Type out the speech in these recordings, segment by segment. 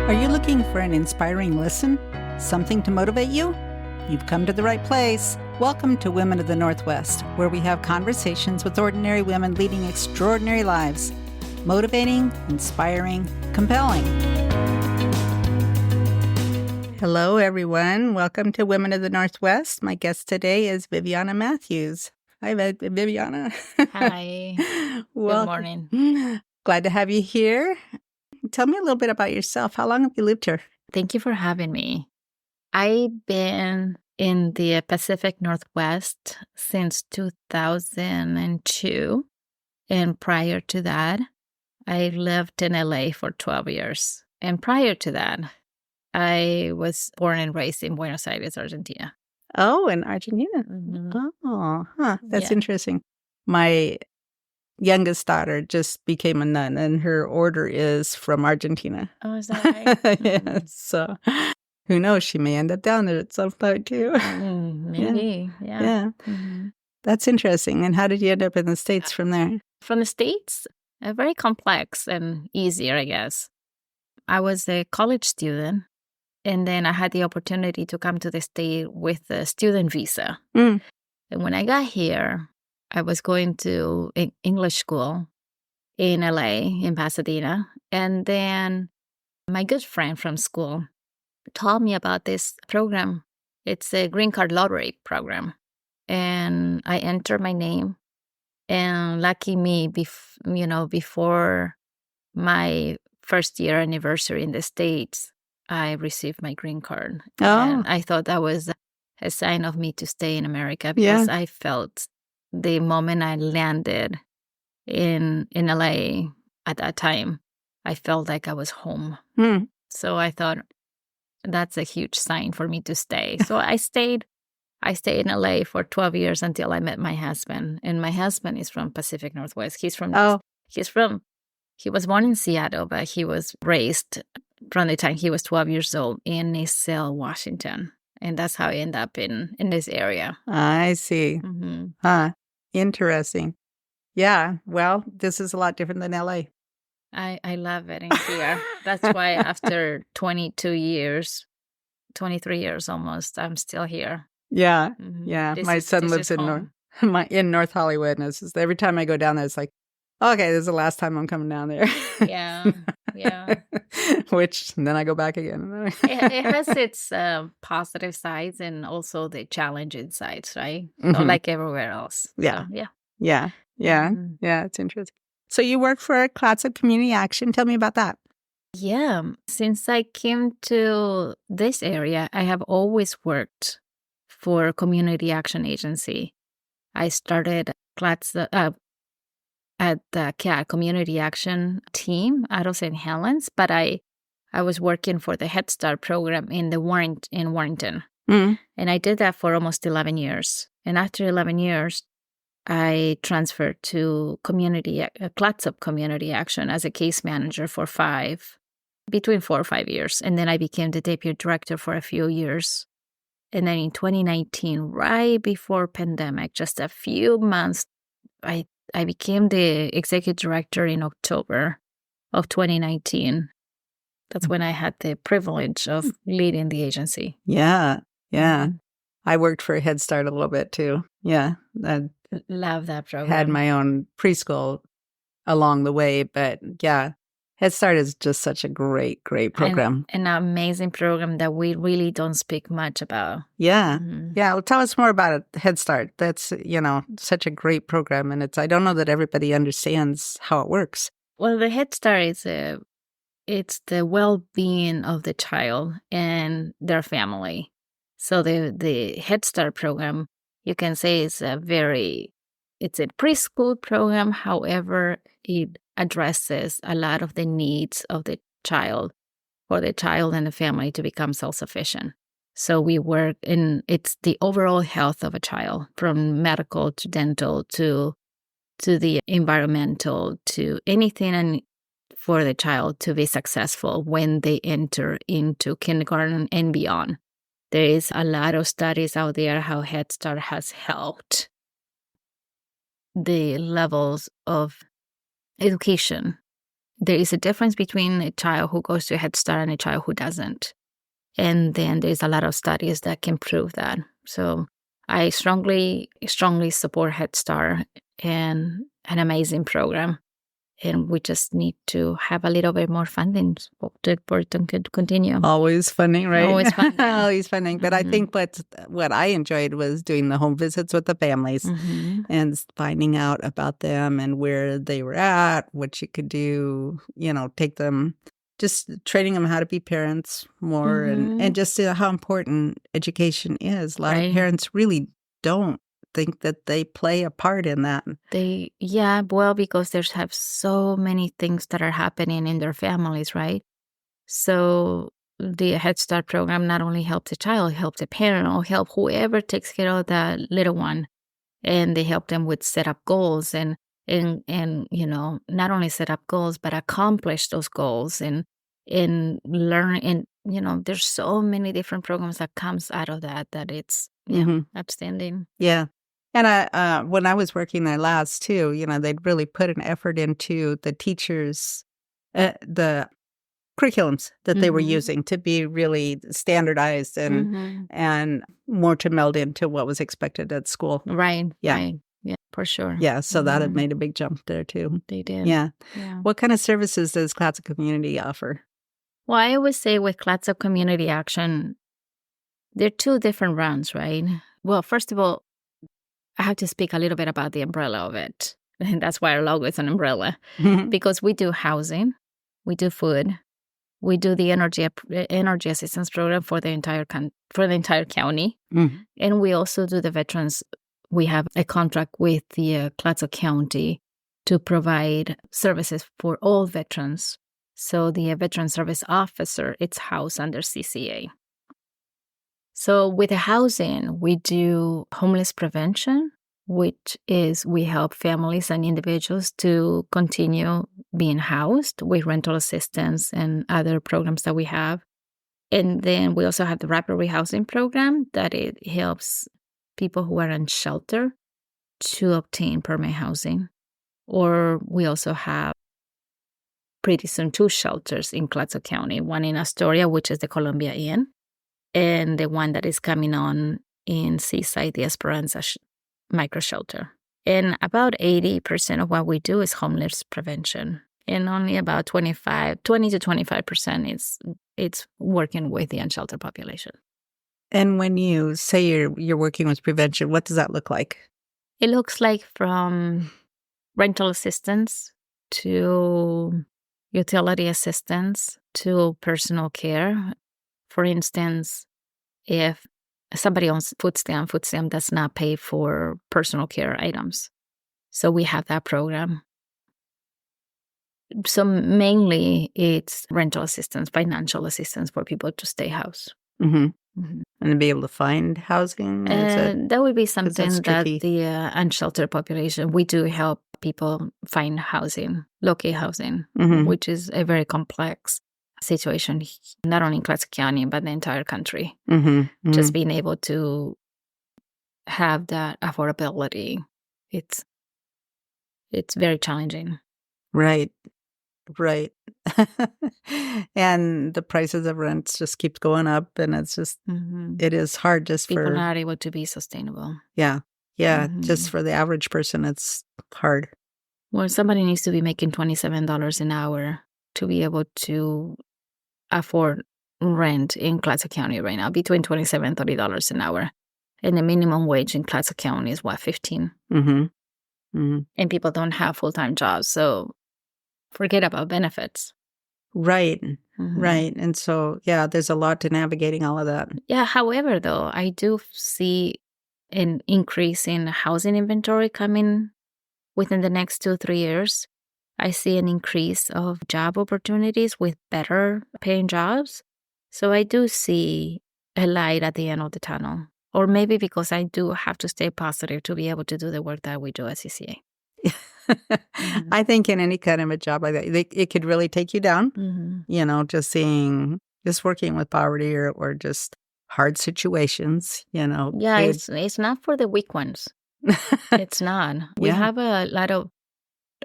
Are you looking for an inspiring listen? Something to motivate you? You've come to the right place. Welcome to Women of the Northwest, where we have conversations with ordinary women leading extraordinary lives. Motivating, inspiring, compelling. Hello, everyone. Welcome to Women of the Northwest. My guest today is Viviana Matthews. Hi, Viviana. Hi. Good morning. Glad to have you here. Tell me a little bit about yourself. How long have you lived here? Thank you for having me. I've been in the Pacific Northwest since 2002. And prior to that, I lived in LA for 12 years. And prior to that, I was born and raised in Buenos Aires, Argentina. Oh, in Argentina. Mm-hmm. Oh, that's Yeah. interesting. My youngest daughter just became a nun, and her order is from Argentina. Oh, is that right? Yeah, so who knows? She may end up down there at some point, too. Maybe, yeah. Mm-hmm. That's interesting. And how did you end up in the States from there? From the States, very complex and easier, I guess. I was a college student, and then I had the opportunity to come to the state with a student visa. Mm. And when I got here, I was going to English school in LA, in Pasadena. And then my good friend from school told me about this program. It's a green card lottery program. And I entered my name. And lucky me, before my first year anniversary in the States, I received my green card. Oh. And I thought that was a sign of me to stay in America because I felt the moment I landed in LA at that time, I felt like I was home. Mm. So I thought that's a huge sign for me to stay. So I stayed in LA for 12 years until I met my husband. And my husband is from Pacific Northwest. He was born in Seattle, but he was raised from the time he was 12 years old in Nassau, Washington. And that's how I ended up in this area. I see. Mm-hmm. Interesting. Yeah. Well, this is a lot different than LA. I love it in here. That's why after 23 years almost, I'm still here. Yeah. Mm-hmm. Yeah. My son lives in North Hollywood. And it's just, every time I go down there, it's like, okay, this is the last time I'm coming down there. Yeah. Which then I go back again. It has its positive sides and also the challenging sides, right? Mm-hmm. So like everywhere else. Yeah. So, Yeah. Mm-hmm. Yeah. It's interesting. So you work for Clatsop Community Action. Tell me about that. Yeah. Since I came to this area, I have always worked for a community action agency. I started Clatsop at the CAT Community Action team out of St. Helens, but I was working for the Head Start program in Warrenton. Mm. And I did that for almost 11 years. And after 11 years, I transferred to Clatsop Community Action as a case manager for between 4 or 5 years. And then I became the deputy director for a few years. And then in 2019, right before pandemic, just a few months, I became the executive director in October of 2019. That's when I had the privilege of leading the agency. Yeah. I worked for Head Start a little bit too. Yeah. I love that program. Had my own preschool along the way, but yeah, Head Start is just such a great program. An amazing program that we really don't speak much about. Yeah. Mm-hmm. Yeah. Well, tell us more about it, Head Start. That's, such a great program. And I don't know that everybody understands how it works. Well, the Head Start it's the well-being of the child and their family. So the Head Start program, you can say it's a preschool program. However, it addresses a lot of the needs of the child, for the child and the family to become self-sufficient. So we work it's the overall health of a child, from medical to dental to the environmental to anything, and for the child to be successful when they enter into kindergarten and beyond. There is a lot of studies out there how Head Start has helped the levels of education there is a difference between a child who goes to Head Start and a child who doesn't. And then there's a lot of studies that can prove that. So I strongly support Head Start and an amazing program. And we just need to have a little bit more funding for it to continue. Always funding, right? Always funding. Always funding. But I think what I enjoyed was doing the home visits with the families and finding out about them and where they were at, what you could do, take them, just training them how to be parents more and just how important education is. A lot of parents really don't think that they play a part in that. Because there's have so many things that are happening in their families, right? So the Head Start program not only helps the child, helps the parent, or help whoever takes care of the little one, and they help them with set up goals and not only set up goals but accomplish those goals and learn. And there's so many different programs that comes out of that it's outstanding. Yeah. And I, when I was working there last too, they'd really put an effort into the teachers, the curriculums that they were using to be really standardized and more to meld into what was expected at school. Right. Yeah. Right. Yeah, for sure. Yeah. So that had made a big jump there too. They did. Yeah. What kind of services does Clatsop Community offer? Well, I always say with Clatsop Community Action, there are two different rounds, right? Well, first of all, I have to speak a little bit about the umbrella of it. And that's why our logo is an umbrella. Because we do housing, we do food, we do the energy assistance program for the entire county. And we also do the veterans. We have a contract with the Clatsop County to provide services for all veterans. So the Veteran Service Officer, it's housed under CCA. So with the housing, we do homeless prevention, which is we help families and individuals to continue being housed with rental assistance and other programs that we have. And then we also have the rapid rehousing program that it helps people who are in shelter to obtain permanent housing. Or we also have pretty soon 2 shelters in Clatsop County, one in Astoria, which is the Columbia Inn, and the one that is coming on in Seaside, the Esperanza micro shelter. And about 80% of what we do is homeless prevention. And only about 20 to 25% it's working with the unsheltered population. And when you say you're working with prevention, what does that look like? It looks like from rental assistance to utility assistance to personal care. For instance, if somebody owns food stamp does not pay for personal care items. So we have that program. So mainly it's rental assistance, financial assistance for people to stay housed. And to be able to find housing? That would be something that the unsheltered population, we do help people find housing, locate housing, which is a very complex situation, not only in Clatsop County, but the entire country. Just being able to have that affordability, it's very challenging. Right. And the prices of rents just keeps going up, and it's just, it is hard just people for... People are not able to be sustainable. Yeah. Just for the average person, it's hard. Well, somebody needs to be making $27 an hour to be able to afford rent in Clatsop County right now, between $27 and $30 an hour. And the minimum wage in Clatsop County is, what, 15? And people don't have full-time jobs, so forget about benefits. Right. And so, there's a lot to navigating all of that. Yeah, however, though, I do see an increase in housing inventory coming within the next 2-3 years. I see an increase of job opportunities with better paying jobs. So I do see a light at the end of the tunnel. Or maybe because I do have to stay positive to be able to do the work that we do at CCA. I think in any kind of a job like that, it could really take you down, just working with poverty or just hard situations, Yeah, it's not for the weak ones. It's not. We have a lot of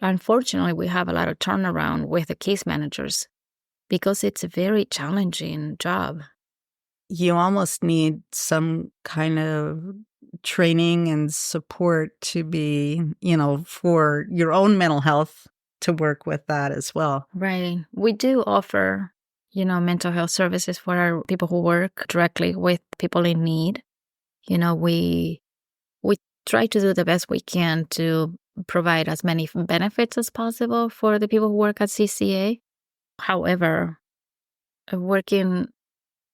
unfortunately, we have a lot of turnaround with the case managers because it's a very challenging job. You almost need some kind of training and support to be, for your own mental health to work with that as well. Right. We do offer, mental health services for our people who work directly with people in need. We try to do the best we can to provide as many benefits as possible for the people who work at CCA. However, working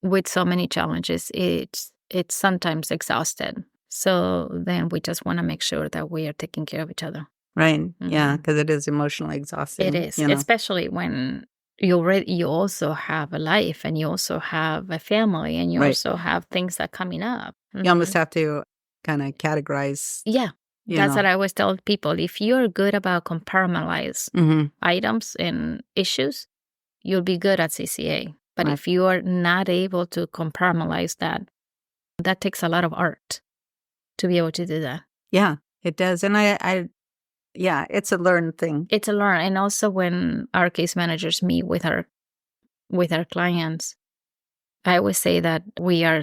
with so many challenges, it's sometimes exhausted. So then we just want to make sure that we are taking care of each other. Right. Mm-hmm. Yeah, because it is emotionally exhausting. It is, especially when you also have a life and you also have a family and you also have things that are coming up. Mm-hmm. You almost have to kind of categorize. Yeah. That's what I always tell people. If you're good about compartmentalize items and issues, you'll be good at CCA. But if you are not able to compartmentalize that takes a lot of art to be able to do that. Yeah, it does. And yeah, it's a learned thing. It's a learn. And also when our case managers meet with our clients, I always say that we are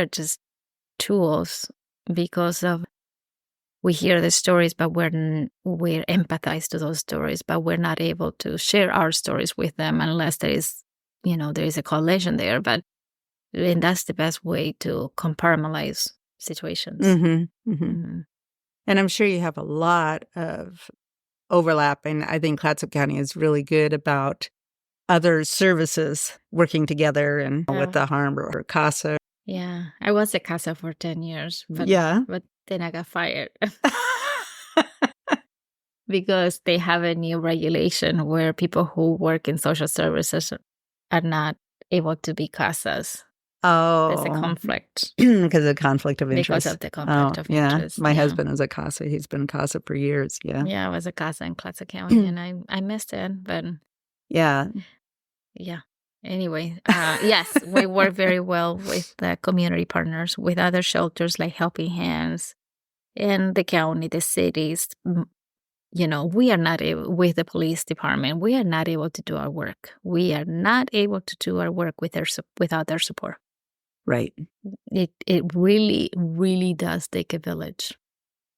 just tools because of we hear the stories, but we're empathized to those stories, but we're not able to share our stories with them unless there is a correlation there. And that's the best way to compartmentalize situations. Mm-hmm. Mm-hmm. Mm-hmm. And I'm sure you have a lot of overlap. And I think Clatsop County is really good about other services working together and with the harm or CASA. Yeah. I was at CASA for 10 years. But then I got fired. Because they have a new regulation where people who work in social services are not able to be CASAs. Oh. There's a conflict. Because of conflict of interest. Because of the conflict of interest. My husband is a CASA. He's been CASA for years. Yeah. Yeah, I was a CASA in Clatsop County, and I missed it. But yeah. Anyway, yes, we work very well with the community partners, with other shelters like Helping Hands, and the county, the cities. We are not able, with the police department, we are not able to do our work. We are not able to do our work without their support. Right. It really, really does take a village.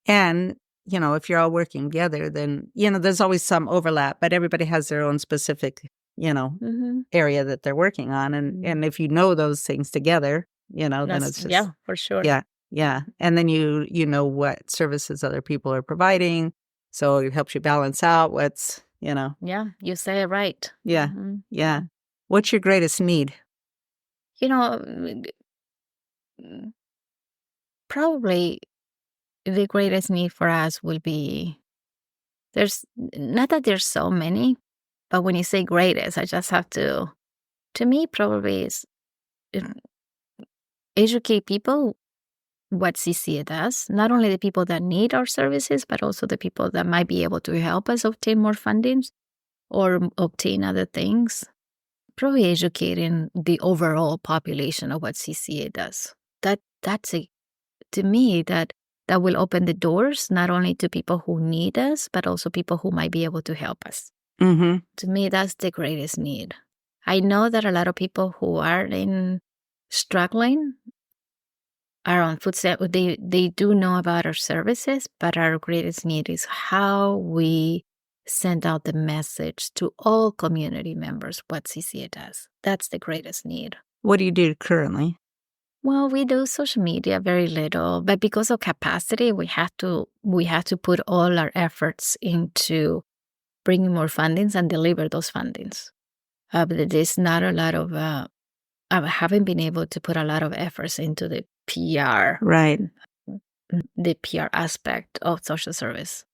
And, if you're all working together, then, there's always some overlap, but everybody has their own specific, area that they're working on. And if you know those things together, then it's just. Yeah, for sure. Yeah. Yeah. And then you know what services other people are providing. So it helps you balance out what's, Yeah, you say it right. Yeah. Mm-hmm. Yeah. What's your greatest need? Probably the greatest need for us will be, there's not that there's so many, but when you say greatest, I just have to me, probably is educate people what CCA does, not only the people that need our services, but also the people that might be able to help us obtain more funding or obtain other things. Probably educating the overall population of what CCA does. To me, that will open the doors, not only to people who need us, but also people who might be able to help us. Mm-hmm. To me, that's the greatest need. I know that a lot of people who are struggling are on food stamps. They do know about our services, but our greatest need is how we send out the message to all community members what CCA does. That's the greatest need. What do you do currently? Well, we do social media very little, but because of capacity, we have to put all our efforts into bringing more fundings and deliver those fundings. But there's not a lot of. I haven't been able to put a lot of efforts into the PR, right? The PR aspect of social service.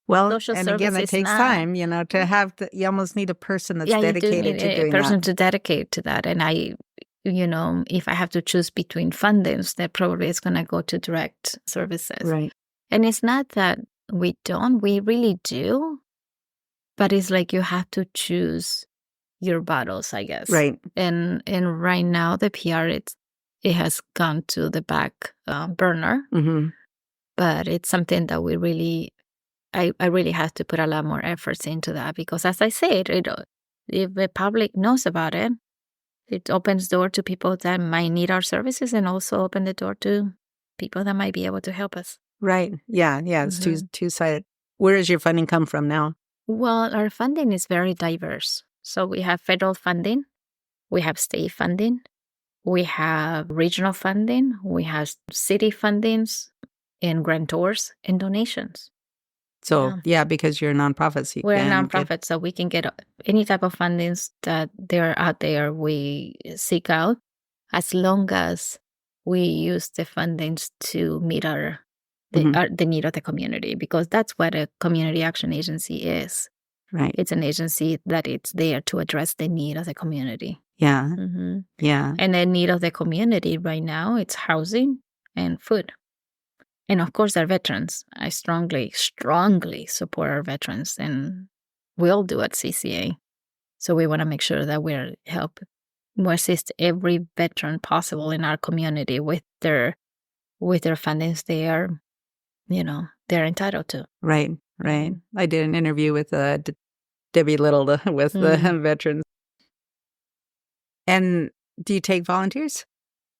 Well, and again, it takes time, to have you almost need a person that's dedicated to doing that. A person to dedicate to that. And if I have to choose between fundings, that probably is going to go to direct services. Right. And it's not that we really do, but it's like you have to choose your battles, I guess. Right. And right now, the PR, it has gone to the back burner. Mm-hmm. But it's something that we really I really have to put a lot more efforts into that because, as I said, if the public knows about it, it opens the door to people that might need our services and also open the door to people that might be able to help us. Right. Yeah. It's two-sided. Where does your funding come from now? Well, our funding is very diverse. So we have federal funding, we have state funding, we have regional funding, we have city fundings, and grantors and donations. So, because you're a nonprofit. So we're a nonprofit, so we can get any type of fundings that they're out there, we seek out, as long as we use the fundings to meet the need of the community, because that's what a community action agency is. Right. It's an agency that it's there to address the need of the community. Yeah. Yeah. And the need of the community right now, it's housing and food. And of course, our veterans. I strongly, strongly support our veterans, and we'll do at CCA. So we want to make sure that we assist every veteran possible in our community with their fundings they're entitled to. Right. I did an interview with Debbie Little with the veterans. And do you take volunteers?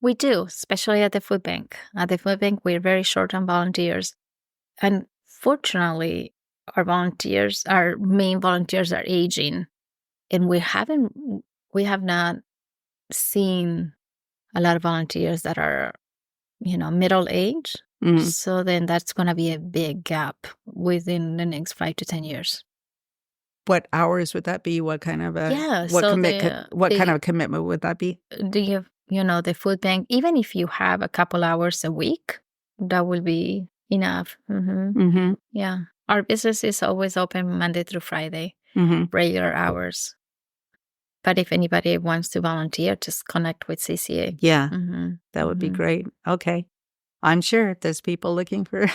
We do, especially at the food bank. At the food bank, we're very short on volunteers. And fortunately, our main volunteers are aging. And we have not seen a lot of volunteers that are, middle age. So then that's going to be a big gap within the next 5 to 10 years. What hours would that be? What kind of kind of commitment would that be? Do you have, the food bank, even if you have a couple hours a week, that will be enough. Yeah. Our business is always open Monday through Friday, regular hours. But if anybody wants to volunteer, just connect with CCA. Yeah, that would be great. Okay. I'm sure there's people looking for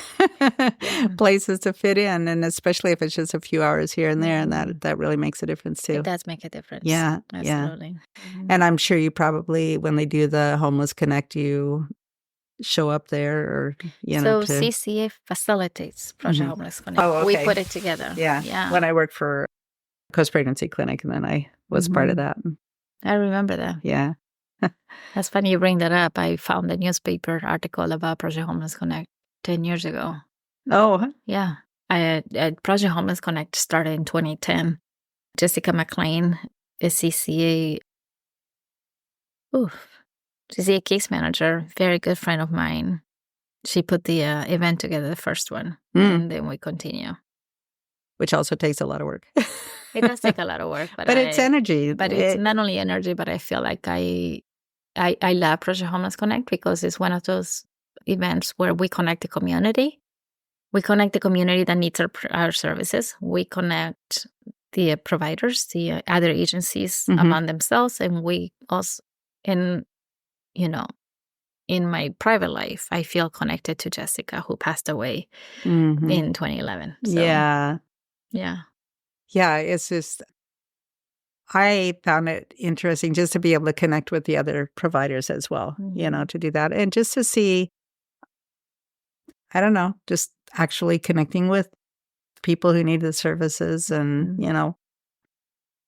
places to fit in, and especially if it's just a few hours here and there, and that really makes a difference too. It does make a difference. Yeah, absolutely. And I'm sure you probably, when they do the Homeless Connect, you show up there, or CCA facilitates Project Homeless Connect. Oh, okay. We put it together. Yeah. When I worked for post-pregnancy clinic, and then I was part of that. I remember that. Yeah. That's funny you bring that up. I found a newspaper article about Project Homeless Connect 10 years ago. Oh. Yeah. Project Homeless Connect started in 2010. Jessica McLean, a CCA case manager, very good friend of mine. She put the event together, the first one, and then we continue. Which also takes a lot of work. It does take a lot of work. But it's energy. But it's not only energy, but I feel like I love Project Homeless Connect because it's one of those events where we connect the community. We connect the community that needs our services. We connect the providers, the other agencies among themselves. And we also, in my private life, I feel connected to Jessica, who passed away in 2011. So, yeah. Yeah, it's just, I found it interesting just to be able to connect with the other providers as well, to do that. And just to see, I don't know, just actually connecting with people who need the services and,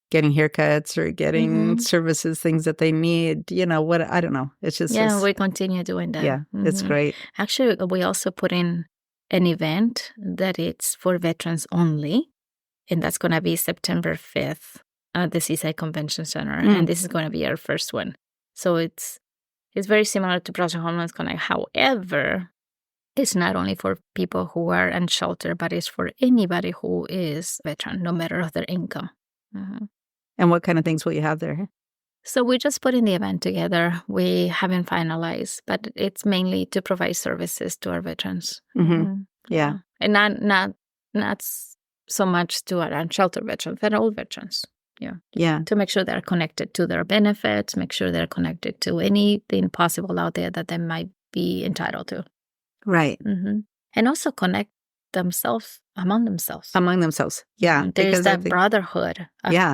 getting haircuts or getting services, things that they need, I don't know. It's just. Yeah, we continue doing that. Yeah, it's great. Actually, we also put in an event that it's for veterans only. And that's going to be September 5th at the Seaside Convention Center. And this is going to be our first one. So it's very similar to Project Homeless Connect. However, it's not only for people who are unsheltered, but it's for anybody who is a veteran, no matter of their income. And what kind of things will you have there? So we're just putting the event together. We haven't finalized, but it's mainly to provide services to our veterans. Yeah. And not so much to our unsheltered veterans, but all veterans. Yeah. To make sure they're connected to their benefits, make sure they're connected to anything possible out there that they might be entitled to. Right. And also connect themselves among themselves. Yeah. There's that brotherhood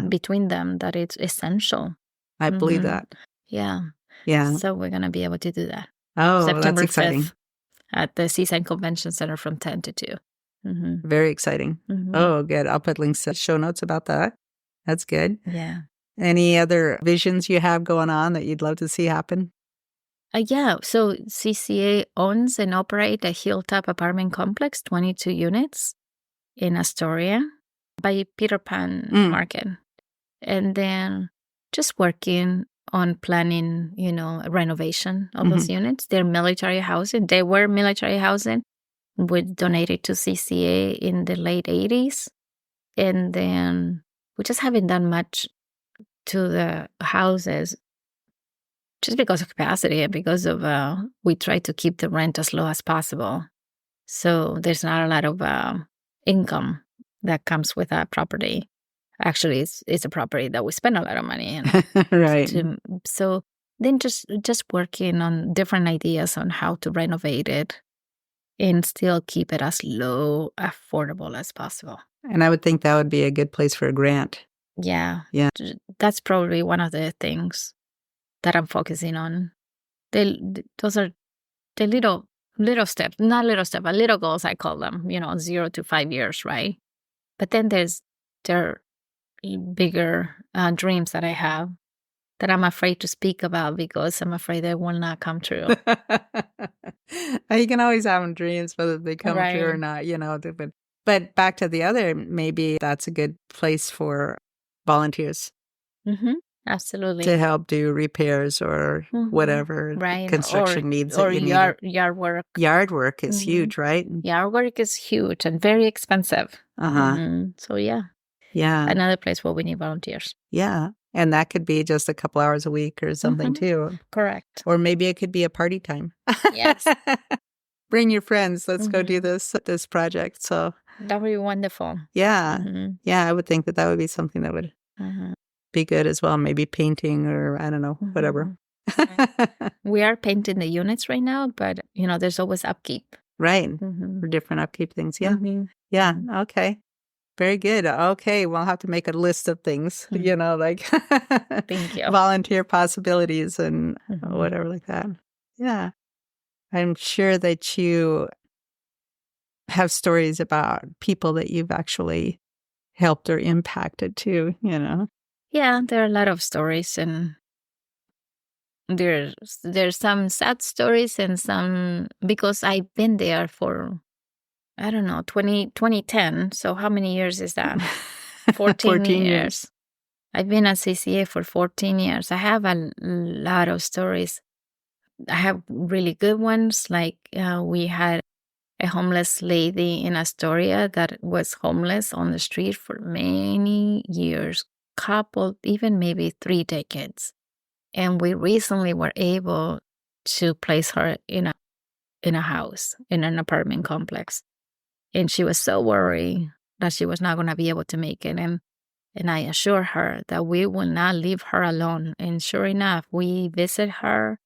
between them that it's essential. I believe that. Yeah. So we're going to be able to do that. Oh, September that's exciting. 5th at the Seaside Convention Center from 10 to 2. Very exciting. Oh, good. I'll put links to show notes about that. That's good. Yeah. Any other visions you have going on that you'd love to see happen? Yeah. So CCA owns and operates a hilltop apartment complex, 22 units in Astoria by Peter Pan Market. And then just working on planning, renovation of those units. They're military housing. They were military housing. We donated to CCA in the late 80s. And then we just haven't done much to the houses just because of capacity and because of we try to keep the rent as low as possible. So there's not a lot of income that comes with that property. Actually, it's a property that we spend a lot of money in. Right. So then just working on different ideas on how to renovate it and still keep it as low, affordable as possible. And I would think that would be a good place for a grant. Yeah. Yeah. That's probably one of the things that I'm focusing on. Those are the little steps, not little steps, but little goals, I call them, 0 to 5 years, right? But then there are bigger dreams that I have that I'm afraid to speak about because I'm afraid they will not come true. You can always have dreams, whether they come true or not, But back to the other, maybe that's a good place for volunteers. Absolutely. To help do repairs or whatever construction needs. Or yard work. Yard work is huge, right? Yard work is huge and very expensive. So, yeah. Yeah. Another place where we need volunteers. Yeah. And that could be just a couple hours a week or something too. Correct. Or maybe it could be a party time. Yes. Bring your friends. Let's go do this project. So that would be wonderful. Yeah. Yeah, I would think that would be something that would be good as well. Maybe painting or I don't know, whatever. We are painting the units right now, but there's always upkeep. Right. For different upkeep things. Yeah. Yeah. Okay. Very good. Okay. We'll have to make a list of things, like Thank you. Volunteer possibilities and whatever like that. Yeah. I'm sure that you have stories about people that you've actually helped or impacted too, Yeah, there are a lot of stories, and there's some sad stories and some, because I've been there for, I don't know, 2010. So how many years is that? 14 years. I've been at CCA for 14 years. I have a lot of stories. I have really good ones. Like we had a homeless lady in Astoria that was homeless on the street for many years, couple, even maybe 3 decades. And we recently were able to place her in a house, in an apartment complex. And she was so worried that she was not going to be able to make it. And I assured her that we will not leave her alone. And sure enough, we visit her,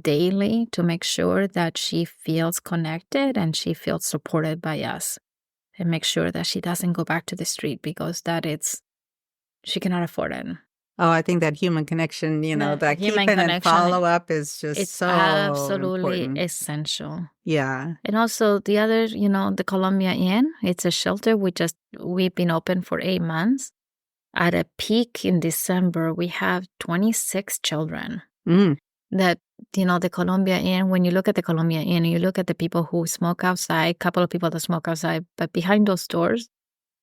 daily to make sure that she feels connected and she feels supported by us, and make sure that she doesn't go back to the street because she cannot afford it. Oh, I think that human connection, that keeping and follow up is just it's so absolutely important. Essential. Yeah. And also the other, the Columbia Inn, it's a shelter. We've been open for 8 months. At a peak in December, we have 26 children. That, the Columbia Inn, when you look at the Columbia Inn, you look at the people who smoke outside, a couple of people that smoke outside, but behind those doors,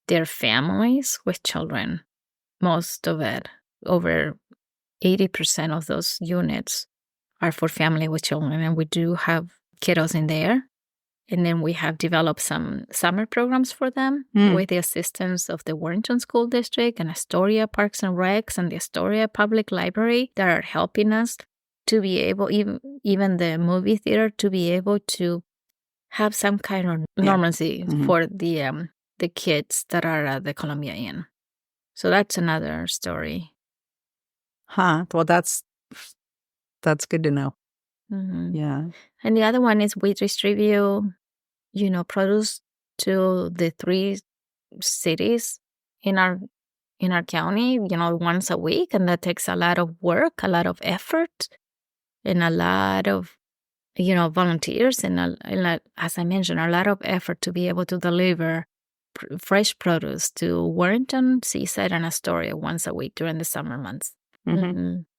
they're families with children. Most of it, over 80% of those units are for family with children, and we do have kiddos in there. And then we have developed some summer programs for them with the assistance of the Warrenton School District and Astoria Parks and Recs and the Astoria Public Library that are helping us to be able, even the movie theater, to be able to have some kind of normalcy for the kids that are at the Columbia Inn. So that's another story. Well, that's good to know. Yeah. And the other one is we distribute, produce to the 3 cities in our county, once a week. And that takes a lot of work, a lot of effort, and a lot of volunteers and, as I mentioned, a lot of effort to be able to deliver fresh produce to Warrenton, Seaside, and Astoria once a week during the summer months.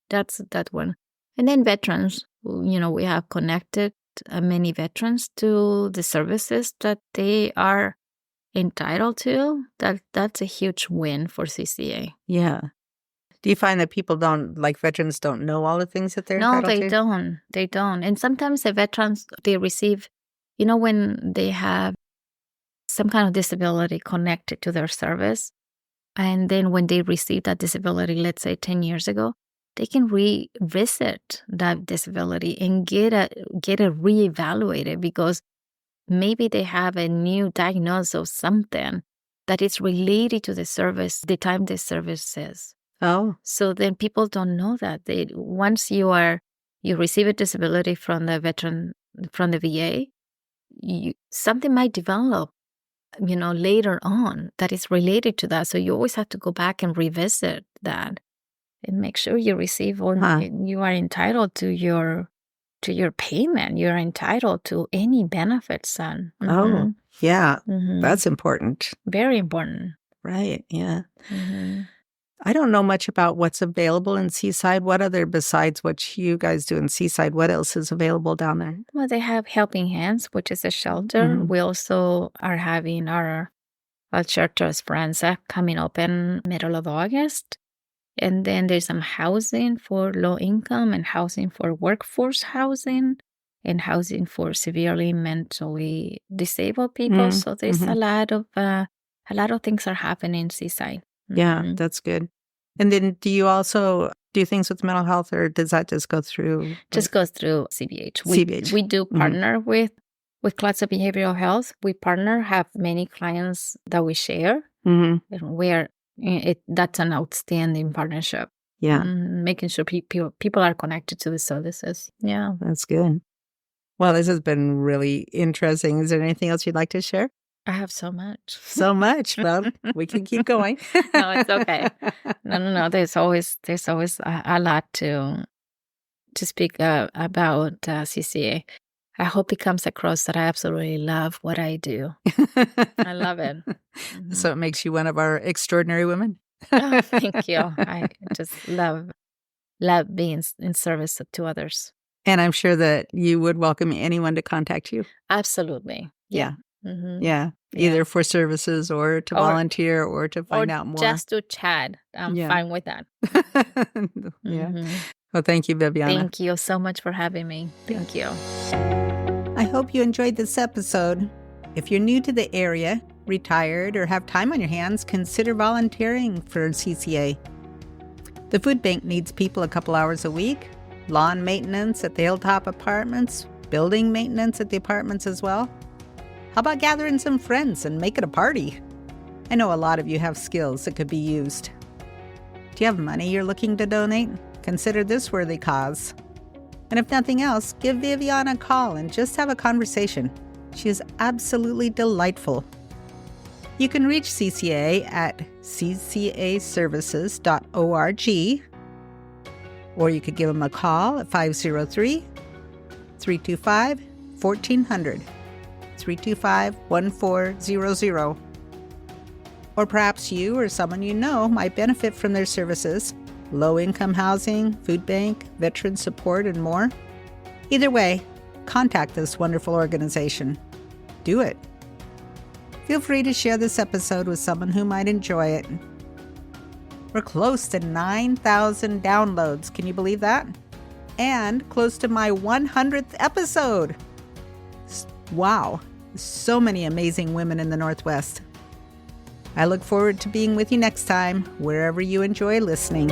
That's that one. And then veterans, we have connected many veterans to the services that they are entitled to. That's a huge win for CCA. Yeah. Do you find that veterans don't know all the things that they're entitled to? No, they don't. And sometimes the veterans, they receive, when they have some kind of disability connected to their service, and then when they receive that disability, let's say 10 years ago, they can revisit that disability and get it reevaluated because maybe they have a new diagnosis of something that is related to the service, the time the service is. Oh. So then people don't know that. Once you receive a disability from the veteran, from the VA, something might develop, later on that is related to that. So you always have to go back and revisit that and make sure you receive you are entitled to your payment. You're entitled to any benefits, son. Oh, yeah. That's important. Very important. Right, yeah. I don't know much about what's available in Seaside. Besides what you guys do in Seaside, what else is available down there? Well, they have Helping Hands, which is a shelter. We also are having our shelter Esperanza coming up in middle of August. And then there's some housing for low income and housing for workforce housing and housing for severely mentally disabled people. So there's a lot of things are happening in Seaside. Yeah, that's good. And then do you also do things with mental health, or does that just go through? Just goes through CBH. CBH. We do partner with Clatsop Behavioral Health. We have many clients that we share. And that's an outstanding partnership. Yeah. Making sure people are connected to the services. Yeah. That's good. Well, this has been really interesting. Is there anything else you'd like to share? I have so much. So much. Well, we can keep going. No, it's okay. No. There's always a lot to speak about CCA. I hope it comes across that I absolutely love what I do. I love it. So it makes you one of our extraordinary women. Oh, thank you. I just love being in service to others. And I'm sure that you would welcome anyone to contact you. Absolutely. Yeah. Yeah. Either for services or to volunteer or to find out more. Just to chat. I'm fine with that. Yeah. Well, thank you, Viviana. Thank you so much for having me. Thank you. I hope you enjoyed this episode. If you're new to the area, retired, or have time on your hands, consider volunteering for CCA. The food bank needs people a couple hours a week, lawn maintenance at the Hilltop Apartments, building maintenance at the apartments as well. How about gathering some friends and make it a party? I know a lot of you have skills that could be used. Do you have money you're looking to donate? Consider this worthy cause. And if nothing else, give Viviana a call and just have a conversation. She is absolutely delightful. You can reach CCA at ccaservices.org, or you could give them a call at 503-325-1400, 325-1400. Or perhaps you or someone you know might benefit from their services, low-income housing, food bank, veteran support, and more. Either way, contact this wonderful organization. Do it. Feel free to share this episode with someone who might enjoy it. We're close to 9,000 downloads. Can you believe that? And close to my 100th episode. Wow. So many amazing women in the Northwest. I look forward to being with you next time, wherever you enjoy listening.